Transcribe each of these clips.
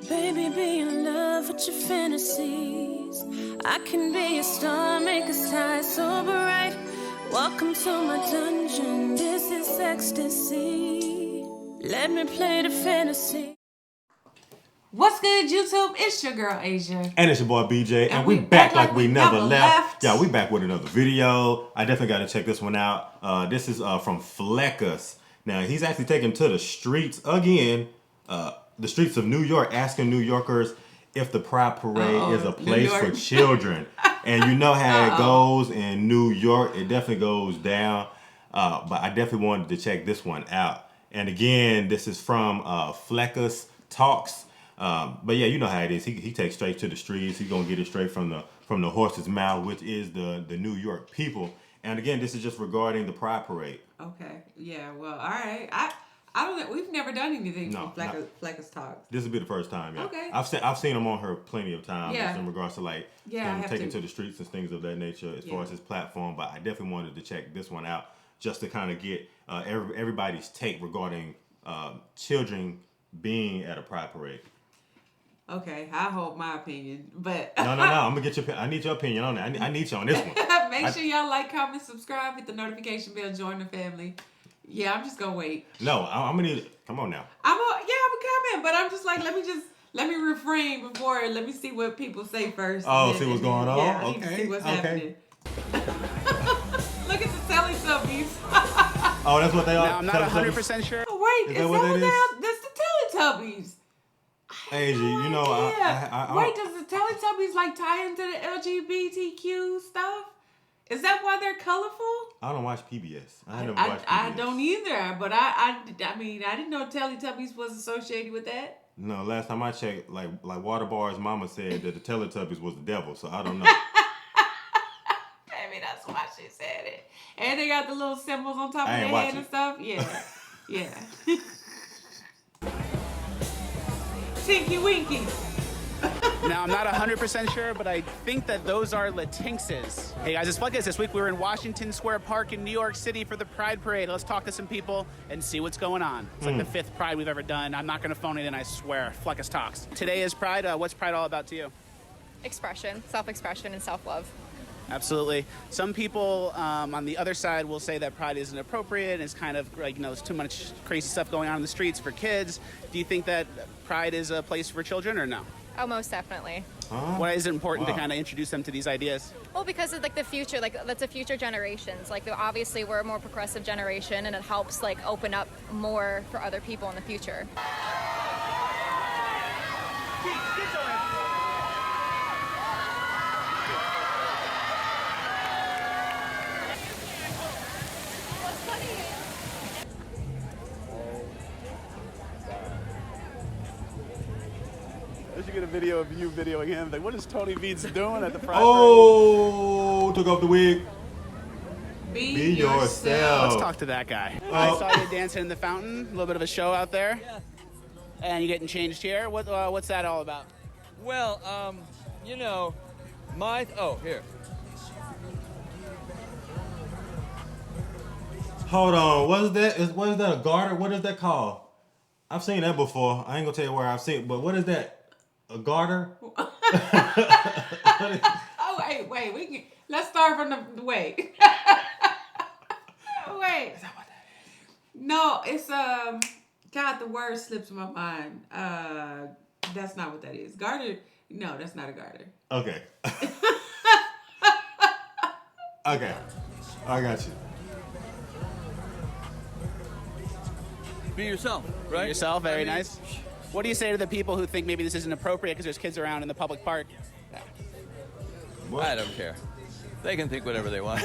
Baby, be in love with your fantasies. I can be a star, make a sky so bright. Welcome to my dungeon, this is ecstasy. Let me play the fantasy. What's good, YouTube? It's your girl, Asia. And it's your boy, BJ. And we back like we never left. Yeah, we back with another video. I definitely got to check this one out. This is from Fleckus. Now, he's actually taken to the streets again, the streets of New York, asking New Yorkers if the Pride Parade is a place for children. And you know how it goes in New York. It definitely goes down. But I definitely wanted to check this one out. And again, this is from Fleckus Talks. But yeah, you know how it is. He takes straight to the streets. He's gonna get it straight from the horse's mouth, which is the New York people. And again, this is just regarding the Pride Parade. Okay. Yeah. Well, all right. I don't know. We've never done anything from Fleckus Talks. This will be the first time. Yeah. Okay. I've seen him on her plenty of times. Yeah. In regards to like him taking to the streets and things of that nature as far as his platform. But I definitely wanted to check this one out just to kind of get everybody's take regarding children being at a Pride Parade. Okay, I hold my opinion, but no. I'm gonna get your. I need your opinion on that. I need you on this one. Make sure y'all like, comment, subscribe, hit the notification bell, join the family. Yeah, I'm just gonna wait. No, I'm gonna need. Come on now. I'm a comment, but I'm just like, let me refrain before. Let me see what people say first. Oh, see what's going on. Yeah, I okay. need to see what's happening. Look at the Teletubbies. Oh, that's what they are. No, I'm not 100% sure. Oh, wait, is that what that is? That's the Teletubbies. Asia, you know, wait, does the Teletubbies like tie into the LGBTQ stuff? Is that why they're colorful? I don't watch PBS. I never watched PBS. I don't either, but I mean, I didn't know Teletubbies was associated with that. No, last time I checked, like Waterbar's mama said that the Teletubbies was the devil, so I don't know. Maybe that's why she said it. And they got the little symbols on top of their head and stuff. Yeah, yeah. Tinky Winky. Now, I'm not 100% sure, but I think that those are Latinxes. Hey guys, it's Fleckus. This week we were in Washington Square Park in New York City for the Pride Parade. Let's talk to some people and see what's going on. It's like the 5th Pride we've ever done. I'm not going to phone it in, I swear. Fleckus Talks. Today is Pride. What's Pride all about to you? Expression, self-expression, and self-love. Absolutely. Some people on the other side will say that Pride isn't appropriate. It's kind of like, there's too much crazy stuff going on in the streets for kids. Do you think that Pride is a place for children or no? Oh, most definitely. Why is it important to kind of introduce them to these ideas? Well, because it's like the future, like that's the future generations. Like obviously we're a more progressive generation and it helps like open up more for other people in the future. I should get a video of you videoing him. Like, what is Tony Beats doing at the Pride Parade? Took off the wig. Be yourself. Let's talk to that guy. I saw you dancing in the fountain. A little bit of a show out there. Yeah. And you getting changed here. What's that all about? Well, you know, here. Hold on. What is that? What is that? A garter? What is that called? I've seen that before. I ain't gonna tell you where I've seen it, but what is that? A garter? Oh, wait. Let's start from the wait. Wait. Is that what that is? No, it's God, the word slips my mind. That's not what that is. Garter? No, that's not a garter. Okay. Okay. I got you. Be yourself, right? Be yourself, very nice. What do you say to the people who think maybe this isn't appropriate because there's kids around in the public park? What? I don't care. They can think whatever they want.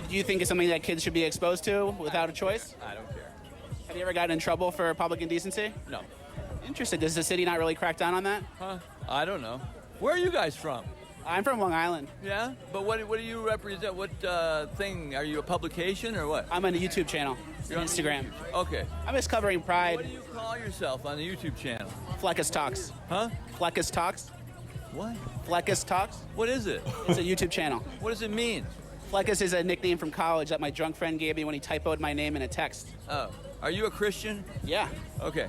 Do you think it's something that kids should be exposed to without a choice? I don't care. Have you ever gotten in trouble for public indecency? No. Interesting. Does the city not really crack down on that? Huh? I don't know. Where are you guys from? I'm from Long Island. Yeah? But what do you represent? What thing? Are you a publication or what? I'm on a YouTube channel. You're on Instagram. Okay. I'm just covering Pride. What do you call yourself on the YouTube channel? Fleckus Talks. Huh? Fleckus Talks. What? Fleckus Talks. What is it? It's a YouTube channel. What does it mean? Fleckus is a nickname from college that my drunk friend gave me when he typoed my name in a text. Oh. Are you a Christian? Yeah. Okay.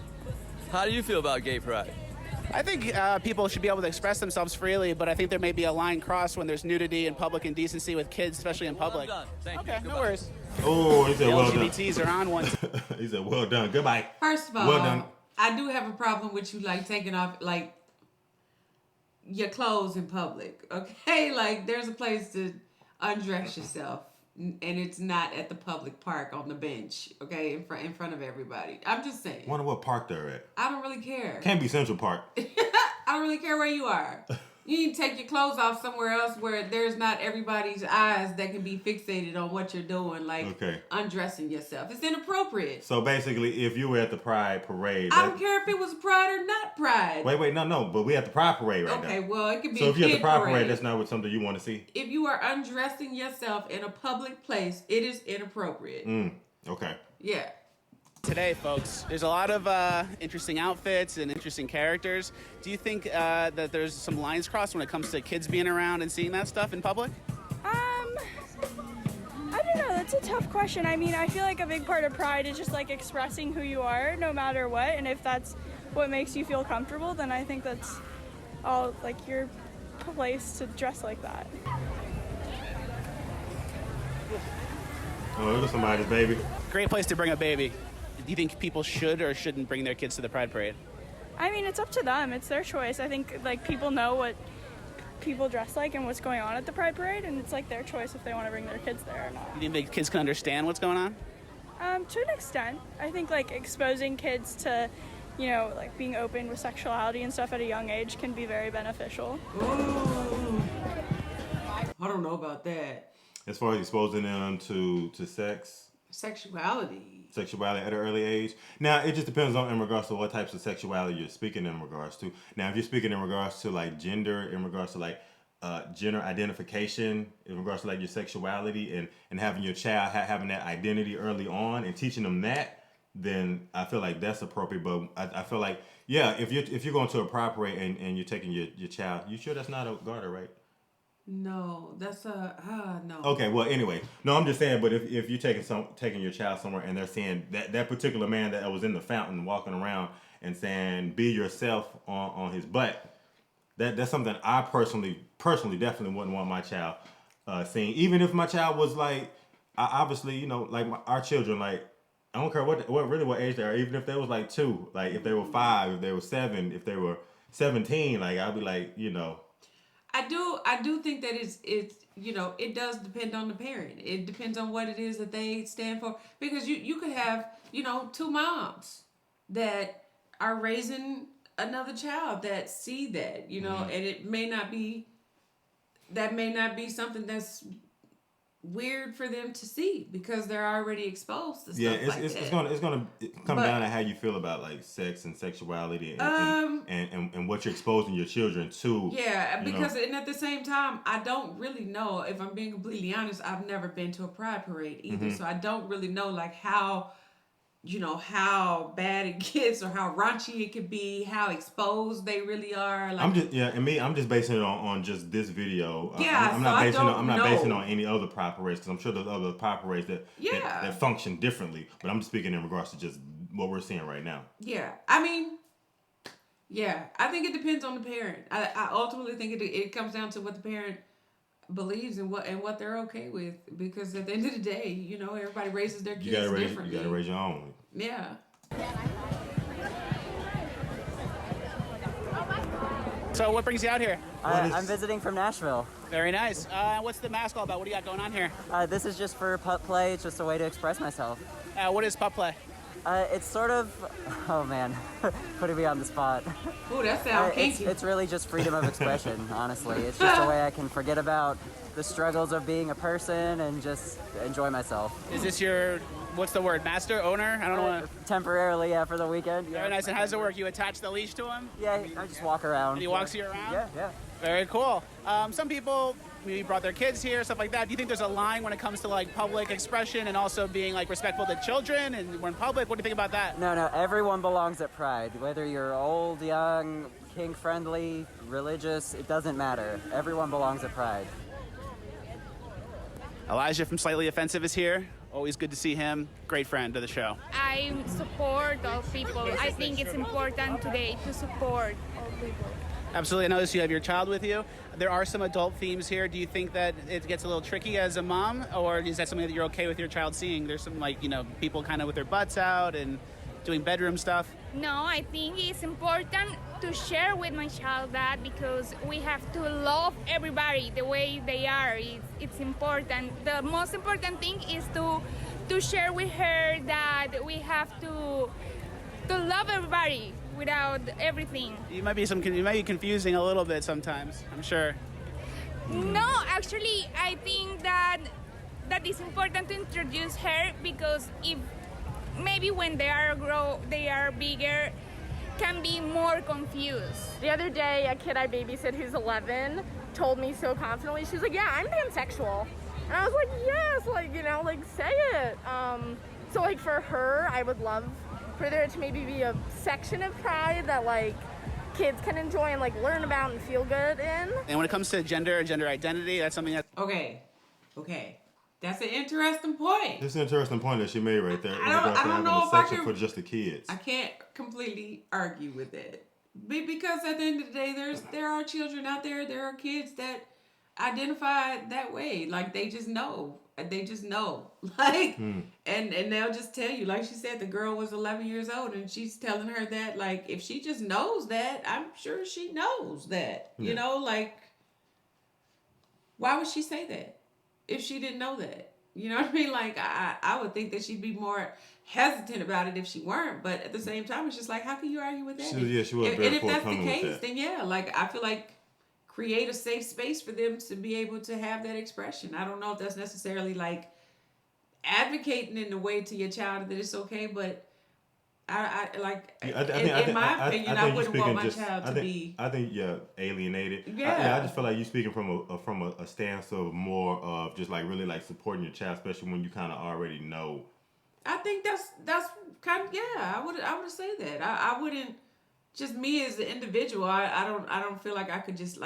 How do you feel about gay pride? I think people should be able to express themselves freely, but I think there may be a line crossed when there's nudity and public indecency with kids, especially in public. Well done. Thank you. Okay, no Goodbye. worries. Oh, he said, The well done. LGBTs are on one. He said, well done. Goodbye. First of all, Well done. I do have a problem with you like taking off like your clothes in public. Okay, like there's a place to undress yourself, and it's not at the public park on the bench. Okay, in front of everybody. I'm just saying. Wonder what park they're at. I don't really care. Can't be Central Park. I don't really care where you are. You need to take your clothes off somewhere else where there's not everybody's eyes that can be fixated on what you're doing, like undressing yourself. It's inappropriate. So basically, if you were at the Pride Parade... I don't care if it was Pride or not Pride. Wait, no, but we at the Pride Parade right now. Okay, well, it could be So a if you're at the kid Pride parade. Parade, that's not something you want to see? If you are undressing yourself in a public place, it is inappropriate. Okay. Yeah. Today, folks, there's a lot of interesting outfits and interesting characters. Do you think that there's some lines crossed when it comes to kids being around and seeing that stuff in public? I don't know. That's a tough question. I mean, I feel like a big part of Pride is just like expressing who you are, no matter what. And if that's what makes you feel comfortable, then I think that's all like your place to dress like that. Oh, look at somebody's baby. Great place to bring a baby. Do you think people should or shouldn't bring their kids to the Pride Parade? I mean, it's up to them. It's their choice. I think like people know what people dress like and what's going on at the Pride Parade, and it's like their choice if they want to bring their kids there or not. You think the kids can understand what's going on? To an extent. I think like exposing kids to, you know, like being open with sexuality and stuff at a young age can be very beneficial. Ooh. I don't know about that. As far as exposing them to sex? Sexuality At an early age. Now, it just depends on in regards to what types of sexuality you're speaking in regards to. Now, if you're speaking in regards to like gender, in regards to like gender identification, in regards to like your sexuality and having your child having that identity early on and teaching them that, then I feel like that's appropriate. But I feel like, yeah, if you're going to a Pride Parade and you're taking your child, you sure that's not a garter, right? No, that's no. Okay, well, anyway, no, I'm just saying. But if you're taking your child somewhere and they're saying that particular man that was in the fountain walking around and saying "be yourself" on his butt, that's something I personally definitely wouldn't want my child seeing. Even if my child was like, obviously, you know, like our children, like I don't care what age they are. Even if they was like 2, like if they were 5, if they were 7, if they were 17, like I'd be like, you know. I do think that it's you know, it does depend on the parent. It depends on what it is that they stand for, because you could have, you know, 2 moms that are raising another child that see that, you know, and it may not be something that's weird for them to see because they're already exposed to stuff it's gonna come down to how you feel about like sex and sexuality and what you're exposing your children to. Yeah, because and at the same time, I don't really know, if I'm being completely honest. I've never been to a Pride Parade either, so I don't really know like how, you know, how bad it gets or how raunchy it could be, how exposed they really are. Like, I'm just basing it on just this video. Yeah, I'm not basing it on any other Pride Parades, because I'm sure there's other Pride Parades that function differently. But I'm just speaking in regards to just what we're seeing right now. Yeah, I mean, yeah, I think it depends on the parent. I ultimately think it comes down to what the parent believes and what they're okay with, because at the end of the day, you know, everybody raises their kids differently. You gotta raise your own. Yeah. So what brings you out here? I'm visiting from Nashville. Very nice. What's the mask all about? What do you got going on here? This is just for pup play. It's just a way to express myself. What is pup play? It's sort of, oh man, putting me on the spot. Ooh, that sounds kinky. It's really just freedom of expression, honestly. It's just a way I can forget about the struggles of being a person and just enjoy myself. Is this your, what's the word, master, owner? I don't know. Temporarily, yeah, for the weekend. Yeah. Very nice. And how does it work? You attach the leash to him? Yeah, I just walk around. And he walks you around? Yeah. Very cool. Some people maybe brought their kids here, stuff like that. Do you think there's a line when it comes to like public expression and also being like respectful to children and we're in public? What do you think about that? No, everyone belongs at Pride. Whether you're old, young, kink-friendly, religious, it doesn't matter. Everyone belongs at Pride. Elijah from Slightly Offensive is here. Always good to see him. Great friend of the show. I support all people. I think it's important today to support all people. Absolutely. I notice you have your child with you. There are some adult themes here. Do you think that it gets a little tricky as a mom, or is that something that you're okay with your child seeing? There's some, like, people kind of with their butts out and doing bedroom stuff. No, I think it's important to share with my child that, because we have to love everybody the way they are. It's important. The most important thing is to share with her that we have to love everybody without everything. You might be confusing a little bit sometimes, I'm sure. No, actually, I think that is important to introduce her, because if maybe when they are bigger, can be more confused. The other day, a kid I babysit who's 11 told me so confidently, she was like, yeah, I'm pansexual. And I was like, yes, say it. So for her, I would love for there to maybe be a section of Pride that kids can enjoy and learn about and feel good in. And when it comes to gender and gender identity, that's something that... Okay. That's an interesting point. It's an interesting point that she made right there. I don't know if I can... for just the kids. I can't completely argue with it. Because at the end of the day, there are children out there, there are kids that identify that way. They just know. And they'll just tell you, like she said, the girl was 11 years old and she's telling her that, if she just knows that, I'm sure she knows that, why would she say that if she didn't know that? You know what I mean? I would think that she'd be more hesitant about it if she weren't, but at the same time, it's just how can you argue with that? She was very and if that's the forthcoming case, with that. then yeah, I feel create a safe space for them to be able to have that expression. I don't know if that's necessarily advocating in a way to your child that it's okay, but in my opinion, I wouldn't want my child to be. I think you're alienated. Yeah. I just feel like you're speaking from a stance of more of just really supporting your child, especially when you kind of already know. I think that's kind of I would say that I wouldn't. Just me as an individual, I don't feel like I could just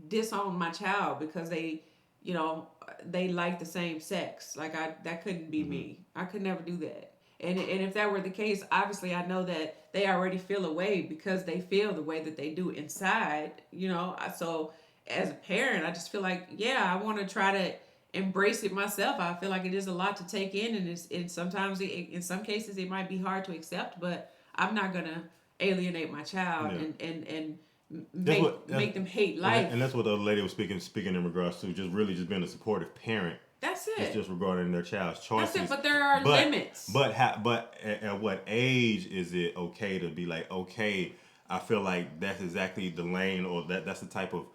disown my child because they like the same sex. That couldn't be me. I could never do that. And if that were the case, obviously I know that they already feel a way because they feel the way that they do inside. So as a parent, I just feel I want to try to embrace it myself. I feel like it is a lot to take in, and sometimes in some cases it might be hard to accept. But I'm not gonna alienate my child and make them hate life. And that's what the other lady was speaking in regards to just being a supportive parent. That's it. It's just regarding their child's choices. That's it, but there are limits. But at what age is it okay to be okay, I feel like that's exactly the lane, or that's the type of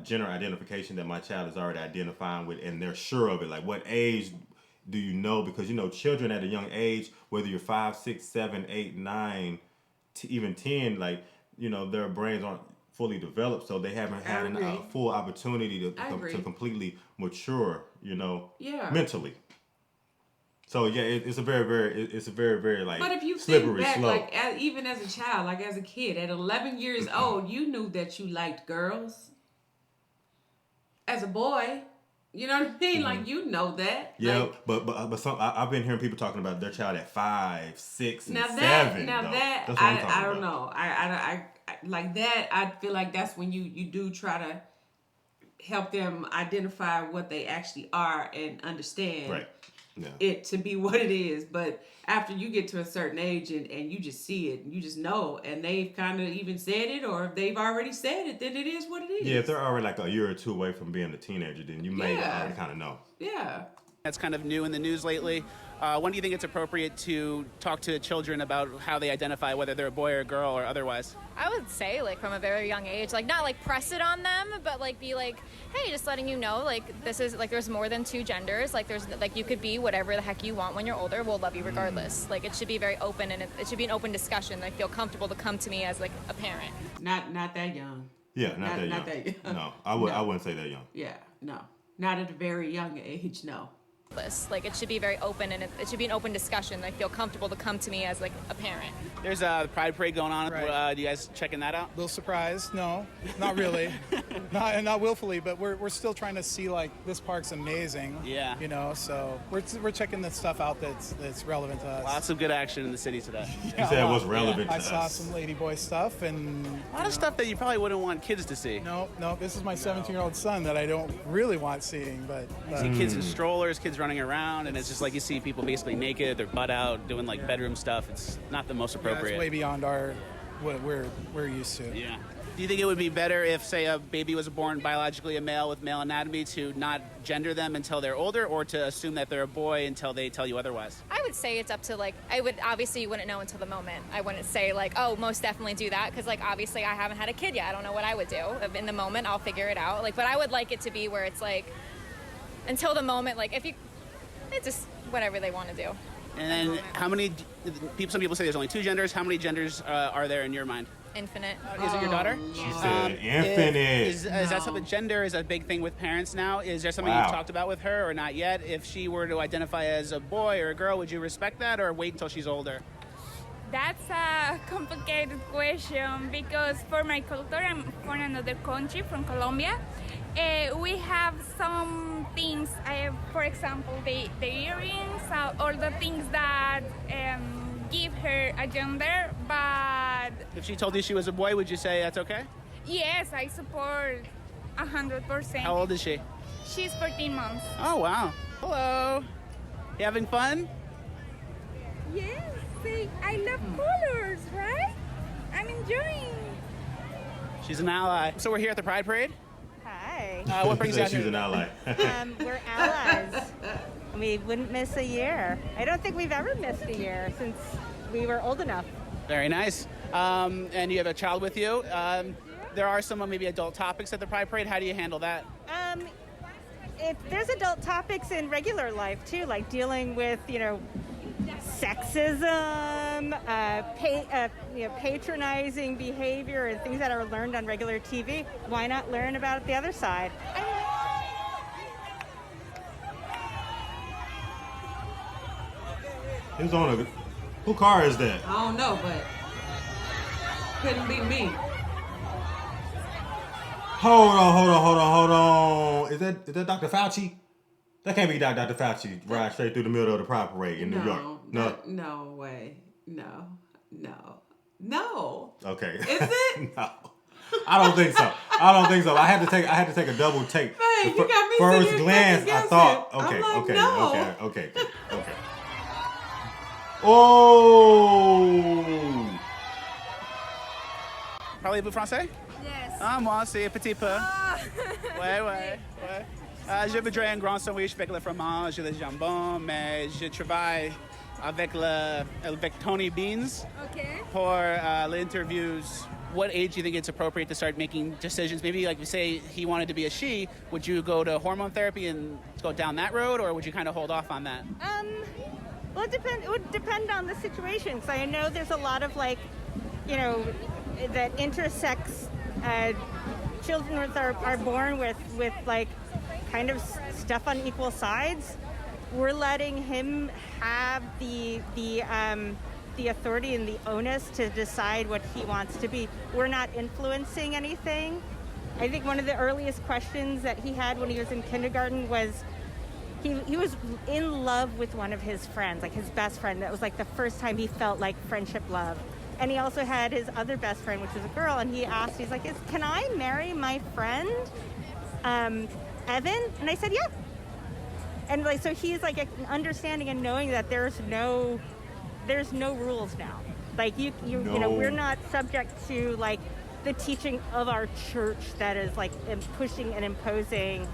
gender identification that my child is already identifying with, and they're sure of it. What age do you know? Because children at a young age, whether you're 5, 6, 7, 8, 9, even 10, their brains aren't fully developed, so they haven't had a full opportunity to completely mature, mentally. So yeah, it's a very very But if you slippery think back, slope. Even as a child, as a kid, at 11 years old, you knew that you liked girls. As a boy, you know what I mean? Mm-hmm. You know that. Yeah, but I've been hearing people talking about their child at 5, 6, and 7. That's what I don't know. I like that. I feel like that's when you do try to help them identify what they actually are and understand it to be what it is. But after you get to a certain age and you just see it and you just know, and they've kind of even said it, or if they've already said it, then it is what it is. Yeah, if they're already a year or two away from being a teenager, then you may already kind of know. Yeah. That's kind of new in the news lately. When do you think it's appropriate to talk to children about how they identify, whether they're a boy or a girl or otherwise? I would say from a very young age, not press it on them, but be hey, just letting you know, this is there's more than two genders. There's you could be whatever the heck you want when you're older. We'll love you regardless. It should be very open, and it should be an open discussion. I feel comfortable to come to me as a parent. Not that young. Yeah, not that young. No, I wouldn't say that young. Yeah, no, not at a very young age. No. It should be very open, and it should be an open discussion. I feel comfortable to come to me as a parent. There's a Pride Parade going on. Right. Do you guys checking that out? A little surprised. No, not really. Not willfully, but we're still trying to see, like, this park's amazing. Yeah. You know, so we're checking the stuff out that's relevant to us. Lots of good action in the city today. You said what's relevant to I us. saw some ladyboy stuff and a lot of stuff that you probably wouldn't want kids to see. No, this is my 17-year-old son that I don't really want seeing, but You see kids in strollers, kids running around, and it's just like you see people basically naked, their butt out, doing like bedroom stuff. It's not the most appropriate. it's way beyond what we're used to. Yeah. Do you think it would be better if, say, a baby was born biologically a male with male anatomy to not gender them until they're older, or to assume that they're a boy until they tell you otherwise? I would say it's up to, like, obviously you wouldn't know until the moment. I wouldn't say, like, oh, most definitely do that, because, like, obviously I haven't had a kid yet. I don't know what I would do. In the moment, I'll figure it out. Like, but I would like it to be where it's, like, until the moment, like, it's just whatever they want to do. And then how many, some people say there's only 2 genders. How many genders are there in your mind? Infinite. Is it your daughter? She said infinite. Is that something, gender is a big thing with parents now? Is there something you've talked about with her or not yet? If she were to identify as a boy or a girl, would you respect that or wait until she's older? That's a complicated question because for my culture, I'm from another country, from Colombia. We have some things, for example, the earrings, all the things that give her a gender, but... If she told you she was a boy, would you say that's okay? Yes, I support 100%. How old is she? She's 14 months. Oh, wow. Hello. You having fun? Yes, see, I love colors, right? I'm enjoying. She's an ally. So we're here at the Pride Parade? Hi. What brings you out She's here? an ally. We're allies. We wouldn't miss a year. I don't think we've ever missed a year since we were old enough. Very nice. And you have a child with you. There are some maybe adult topics at the Pride Parade. How do you handle that? There's adult topics in regular life too, like dealing with, sexism, patronizing behavior, and things that are learned on regular TV. Why not learn about the other side? Who's on a? Who car is that? I don't know, but couldn't be me. Hold on. Is that Dr. Fauci? That can't be Dr. Fauci. Ride straight through the middle of the Pride Parade in New York. No way. No. Okay. Is it? No. I don't think so. I had to take a double take. Man, you got me first sitting here glance, I thought, second guessing. I'm like, okay. Oh. Parlez-vous français? Yes. Ah, moi, c'est petit peu. Ouais. Je voudrais un grand sandwich avec le fromage et le jambon, mais je travaille avec Tony Beans pour les interviews. What age do you think it's appropriate to start making decisions? Maybe like say he wanted to be a she, would you go to hormone therapy and go down that road, or would you kind of hold off on that? Well, it would depend on the situation. So I know there's a lot of that intersex children are born with like kind of stuff on equal sides. We're letting him have the authority and the onus to decide what he wants to be. We're not influencing anything. I think one of the earliest questions that he had when he was in kindergarten was he was in love with one of his friends, like his best friend. That was like the first time he felt like friendship love. And he also had his other best friend, which was a girl, and he asked, he's like, can I marry my friend, Evan? And I said, yeah. And like, so he's like understanding and knowing that there's no rules now. Like you know, we're not subject to like the teaching of our church that is like pushing and imposing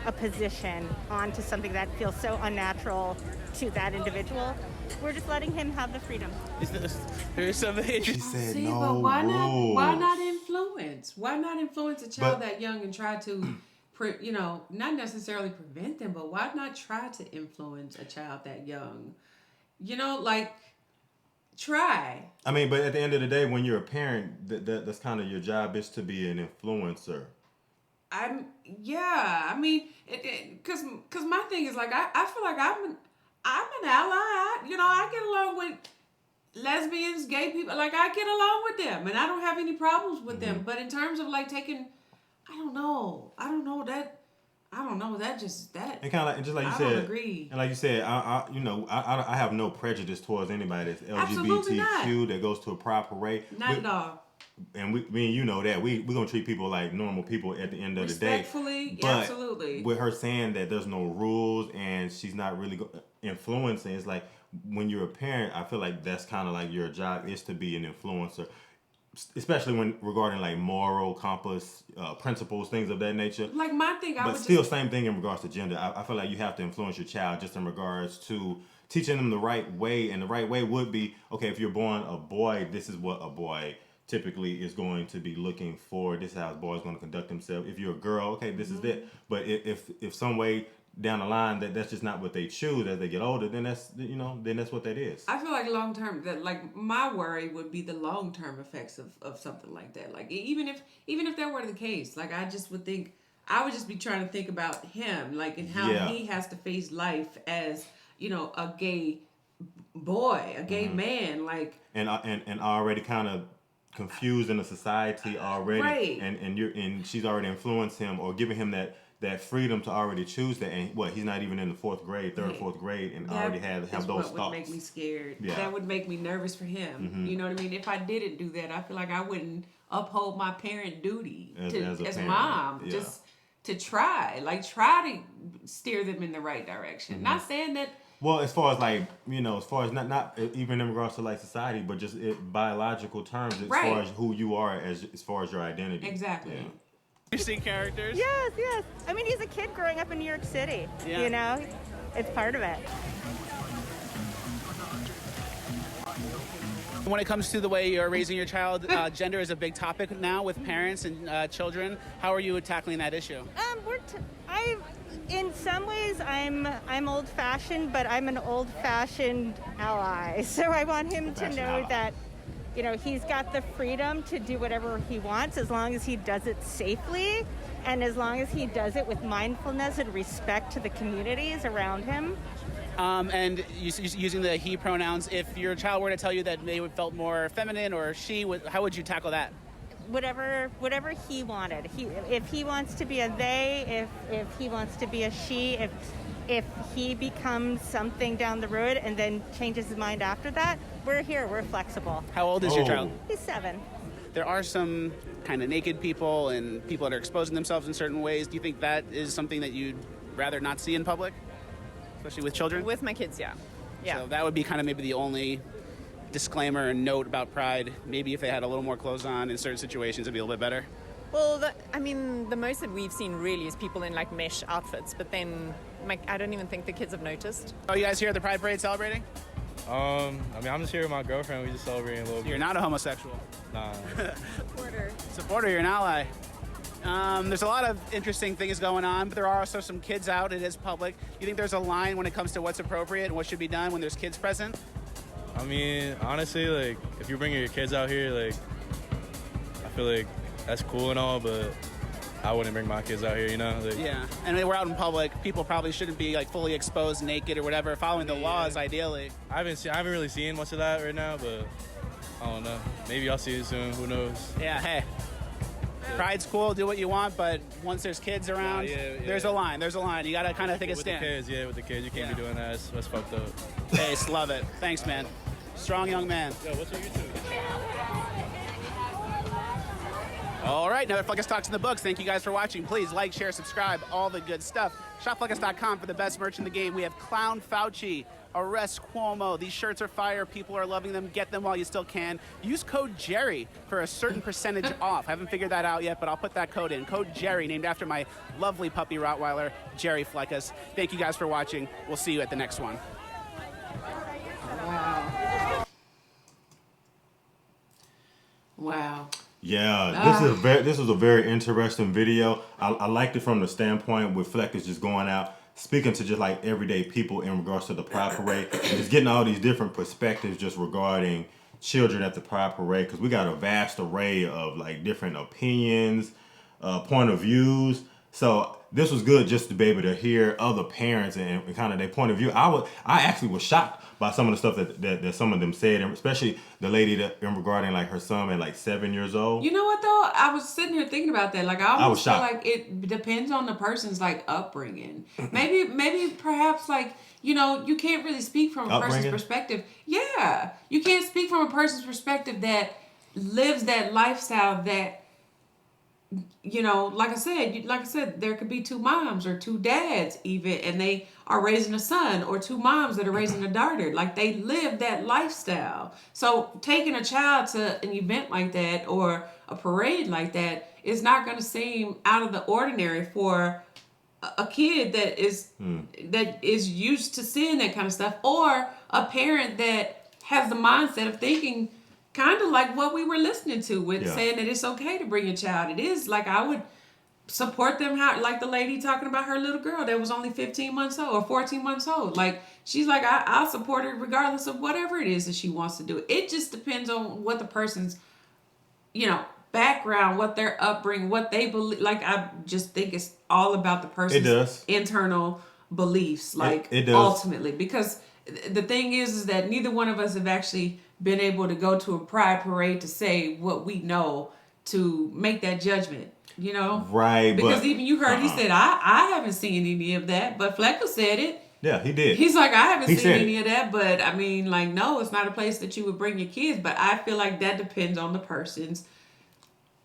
a position onto something that feels so unnatural to that individual. We're just letting him have the freedom. There's something She said See, no but why rules. not influence? Why not influence a child that young and try to, not necessarily prevent them, but why not try to influence a child that young? Try. I mean, but at the end of the day, when you're a parent, that's kind of your job is to be an influencer. Because my thing is like I feel like I'm an ally. I get along with lesbians, gay people. Like I get along with them, and I don't have any problems with them. But in terms of like taking I don't know. That just that. And kind of like, just like you I said, don't agree. And like you said, I have no prejudice towards anybody that's Absolutely LGBTQ not. that goes to a pride parade. Not at all. And me and you know that we're gonna treat people like normal people at the end of the day. Respectfully, But absolutely. with her saying that there's no rules and she's not really influencing, it's like when you're a parent, I feel like that's kind of like your job is to be an influencer, especially when regarding like moral compass, principles, things of that nature. Like my thing, but still, same thing in regards to gender. I feel like you have to influence your child just in regards to teaching them the right way, and the right way would be, okay, if you're born a boy, this is what a boy typically is going to be looking for. This is how a boy is going to conduct himself. If you're a girl, okay, this is it. But if some way down the line that's just not what they choose as they get older, then that's what that is. I feel like long term, that like my worry would be the long term effects of something like that. Like even if that were the case, like I just would think I would just be trying to think about him, like and how he has to face life as a gay boy, a gay man, like and already kind of confused in the society already, right. and she's already influenced him or given him that freedom to already choose that, and he's not even in the third or fourth grade, and already have those thoughts. That would make me scared. Yeah. That would make me nervous for him. Mm-hmm. You know what I mean? If I didn't do that, I feel like I wouldn't uphold my parent duty as parent, mom, yeah. just to try to steer them in the right direction. Mm-hmm. Not saying that. Well, as far as like, as far as not even in regards to like society, but just biological terms, as far as who you are, as far as your identity. Exactly. Yeah. Interesting characters. Yes. I mean, he's a kid growing up in New York City. Yeah. It's part of it. When it comes to the way you're raising your child, gender is a big topic now with parents and children. How are you tackling that issue? In some ways, I'm old-fashioned, but I'm an old-fashioned ally. So I want him to know that, he's got the freedom to do whatever he wants as long as he does it safely and as long as he does it with mindfulness and respect to the communities around him. And using the he pronouns, if your child were to tell you that they felt more feminine or she, how would you tackle that? Whatever he wanted. If he wants to be a they, if he wants to be a she, if he becomes something down the road and then changes his mind after that, we're here, we're flexible. How old is your child? He's 7. There are some kind of naked people and people that are exposing themselves in certain ways. Do you think that is something that you'd rather not see in public, especially with children? With my kids, yeah. So that would be kind of maybe the only disclaimer and note about Pride. Maybe if they had a little more clothes on in certain situations, it'd be a little bit better. Well, the most that we've seen really is people in like mesh outfits, but then I don't even think the kids have noticed. Oh, you guys here at the Pride Parade celebrating? I'm just here with my girlfriend. We just celebrating a little bit. You're not a homosexual? Nah. Supporter, you're an ally. There's a lot of interesting things going on, but there are also some kids out. It is public. You think there's a line when it comes to what's appropriate and what should be done when there's kids present? I mean, honestly, like, if you're bringing your kids out here, like, I feel like that's cool and all, but I wouldn't bring my kids out here, Like, yeah, and we're out in public. People probably shouldn't be, like, fully exposed, naked or whatever, following the laws, ideally. I haven't really seen much of that right now, but I don't know. Maybe I'll see it soon. Who knows? Yeah, hey. Pride's cool, do what you want, but once there's kids around, there's a line. You got to kind of take a stand. With the kids, you can't be doing that. That's fucked up. Hey, love it. Thanks, man. Strong young man. Yo, what's your YouTube? All right, another Fleckus Talks in the books. Thank you guys for watching. Please like, share, subscribe, all the good stuff. ShopFleckus.com for the best merch in the game. We have Clown Fauci, Arrest Cuomo. These shirts are fire. People are loving them. Get them while you still can. Use code Jerry for a certain percentage off. I haven't figured that out yet, but I'll put that code in. Code Jerry, named after my lovely puppy Rottweiler, Jerry Fleckus. Thank you guys for watching. We'll see you at the next one. Wow. Yeah, this was a very interesting video. I liked it from the standpoint with Fleckus just going out, speaking to just like everyday people in regards to the Pride Parade, and just getting all these different perspectives just regarding children at the Pride Parade, because we got a vast array of like different opinions, point of views. So this was good just to be able to hear other parents and kind of their point of view. I actually was shocked by some of the stuff that some of them said, and especially the lady that regarding like her son at like 7 years old. You know what though? I was sitting here thinking about that. Like I almost feel like it depends on the person's like upbringing. maybe perhaps like, you know, you can't really speak from a person's perspective. Yeah, you can't speak from a person's perspective that lives that lifestyle that, you know, like I said, there could be two moms or two dads even, and they are raising a son, or two moms that are raising a daughter. Like they live that lifestyle. So taking a child to an event like that or a parade like that is not going to seem out of the ordinary for a kid that is used to seeing that kind of stuff, or a parent that has the mindset of thinking kind of like what we were listening to with saying that it's okay to bring a child. It is like I would support them, how like the lady talking about her little girl that was only 15 months old or 14 months old. Like she's like, I'll support her regardless of whatever it is that she wants to do. It just depends on what the person's, you know, background, what their upbringing, what they believe. Like I just think it's all about the person's internal beliefs. Like it does. Ultimately, because the thing is that neither one of us have actually been able to go to a pride parade to say what we know to make that judgment, you know? Right. Because even you heard, he said, I haven't seen any of that, but Flecker said it. Yeah, he did. He's like, I haven't seen any of that, but I mean, like, no, it's not a place that you would bring your kids, but I feel like that depends on the person's.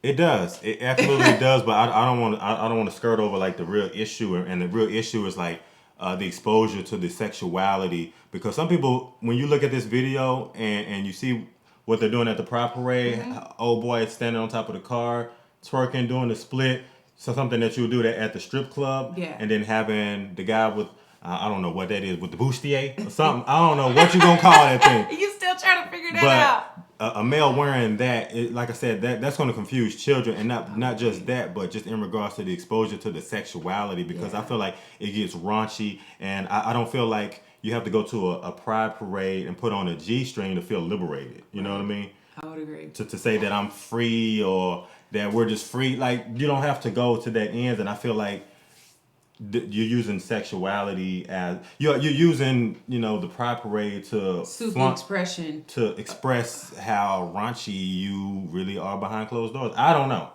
It does. It absolutely does, but I don't want to skirt over like the real issue, and the real issue is like the exposure to the sexuality, because some people, when you look at this video and you see what they're doing at the pride parade, old boy is standing on top of the car, twerking, doing the split, so something that you would do that at the strip club, and then having the guy with, I don't know what that is, with the bustier or something, I don't know what you're going to call that thing. You still trying to figure that out. A male wearing that, like I said, that's going to confuse children, and not just that, but just in regards to the exposure to the sexuality, because I feel like it gets raunchy, and I don't feel like you have to go to a pride parade and put on a G-string to feel liberated. You know what I mean? I would agree. To say that I'm free or that we're just free, like you don't have to go to that end, and I feel like you're using sexuality as you're using, you know, the pride parade to expression to express how raunchy you really are behind closed doors. I don't know,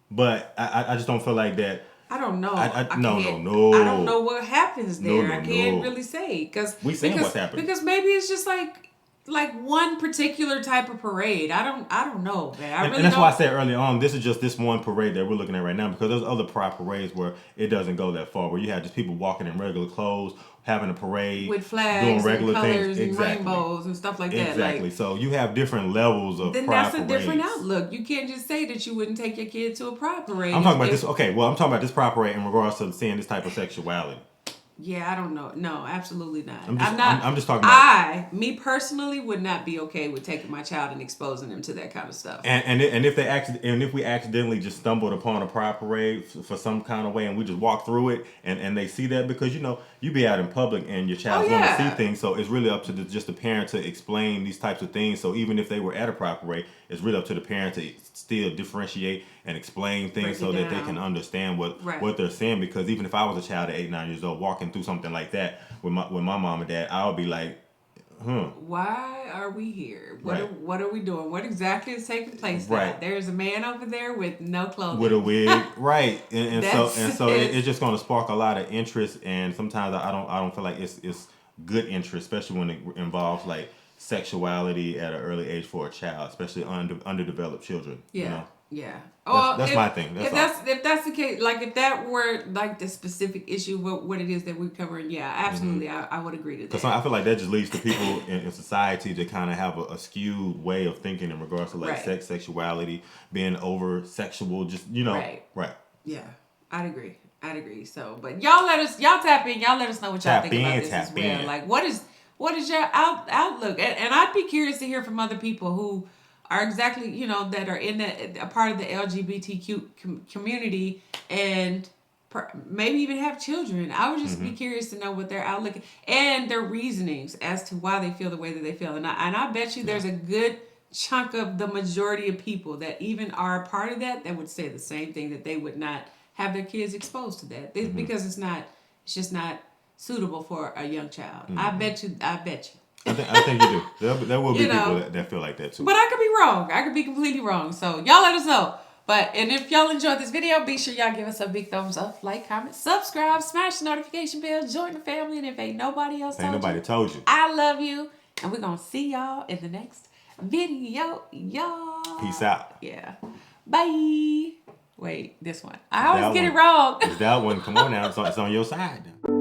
but I just don't feel like that. I don't know. No. I don't know what happens there. I can't really say because what's happening, because maybe it's just like one particular type of parade. I don't know, man. And that's why I said earlier on, this is just this one parade that we're looking at right now, because there's other pride parades where it doesn't go that far, where you have just people walking in regular clothes, having a parade with flags, doing regular and colors things, and rainbows and stuff like that. Exactly. So you have different levels of then pride that's a parades. Different outlook. You can't just say that you wouldn't take your kid to a pride parade. I'm talking about this. Okay, well, I'm talking about this pride parade in regards to seeing this type of sexuality. Yeah, I don't know. No, absolutely not. I'm just talking about. Me personally, would not be okay with taking my child and exposing them to that kind of stuff. And if we accidentally just stumbled upon a pride parade for some kind of way, and we just walk through it, and they see that, because you know you be out in public and your child's going to see things, so it's really up to just the parent to explain these types of things. So even if they were at a pride parade, it's really up to the parent to still differentiate and explain things so that they can understand what they're saying. Because even if I was a child at 8, 9 years old walking through something like that with my mom and dad, I would be like, why are we here? What are we doing? What exactly is taking place? Right. There's a man over there with no clothing, with a wig, right? And so it's just going to spark a lot of interest. And sometimes I don't feel like it's good interest, especially when it involves like sexuality at an early age for a child, especially underdeveloped children. Yeah. You know? Yeah. That's my thing. If that's the case, like if that were like the specific issue, what it is that we're covering, yeah, absolutely, I would agree to that. Because I feel like that just leads to people in society to kind of have a skewed way of thinking in regards to like sexuality, being over sexual, just, you know. Right. Yeah, I'd agree. So, but y'all tap in, y'all let us know what y'all think about this as well. Like, what is your outlook? And I'd be curious to hear from other people who are exactly, you know, that are in a part of the LGBTQ community and maybe even have children. I would just be curious to know what their outlook and their reasonings as to why they feel the way that they feel. And I bet you there's a good chunk of the majority of people that even are a part of that would say the same thing, that they would not have their kids exposed to that because it's just not suitable for a young child. I bet you. I think you do. There will be people that feel like that too. But I could be wrong. I could be completely wrong. So y'all let us know. And if y'all enjoyed this video, be sure y'all give us a big thumbs up, like, comment, subscribe, smash the notification bell, join the family, and if ain't nobody else told you, I love you, and we're gonna see y'all in the next video, y'all. Peace out. Yeah. Bye. Wait, this one. I always get it wrong. It's that one. Come on now. It's on your side now.